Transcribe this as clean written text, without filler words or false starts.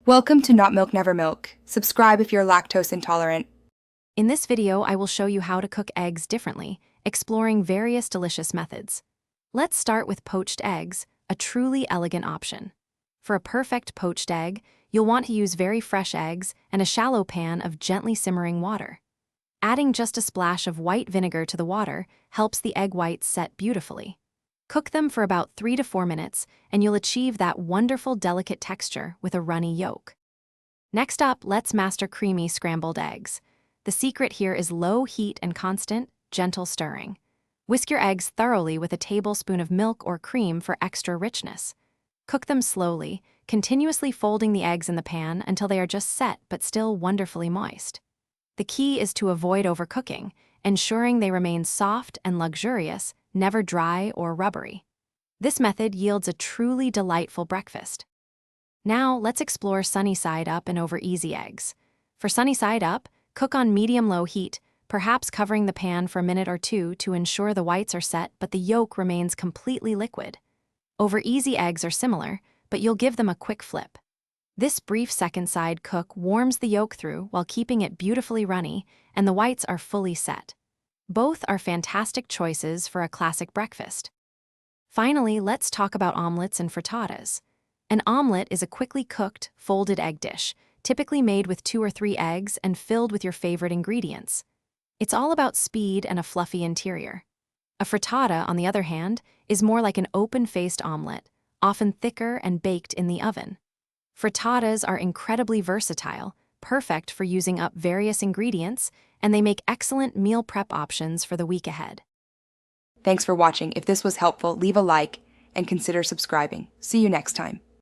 Welcome to Not Milk Never Milk. Subscribe if you're lactose intolerant. In this video, I will show you how to cook eggs differently, exploring various delicious methods. Let's start with poached eggs, a truly elegant option. For a perfect poached egg, you'll want to use very fresh eggs and a shallow pan of gently simmering water. Adding just a splash of white vinegar to the water helps the egg whites set beautifully. Cook them for about 3 to 4 minutes, and you'll achieve that wonderful delicate texture with a runny yolk. Next up, let's master creamy scrambled eggs. The secret here is low heat and constant, gentle stirring. Whisk your eggs thoroughly with a tablespoon of milk or cream for extra richness. Cook them slowly, continuously folding the eggs in the pan until they are just set but still wonderfully moist. The key is to avoid overcooking, ensuring they remain soft and luxurious, never dry or rubbery. This method yields a truly delightful breakfast. Now, let's explore sunny side up and over easy eggs. For sunny side up, cook on medium-low heat, perhaps covering the pan for a minute or two to ensure the whites are set but the yolk remains completely liquid. Over easy eggs are similar, but you'll give them a quick flip. This brief second side cook warms the yolk through while keeping it beautifully runny, and the whites are fully set. Both are fantastic choices for a classic breakfast. Finally, let's talk about omelets and frittatas. An omelet is a quickly cooked, folded egg dish, typically made with 2 or 3 eggs and filled with your favorite ingredients. It's all about speed and a fluffy interior. A frittata, on the other hand, is more like an open-faced omelet, often thicker and baked in the oven. Frittatas are incredibly versatile, perfect for using up various ingredients, and they make excellent meal prep options for the week ahead. Thanks for watching. If this was helpful, leave a like and consider subscribing. See you next time.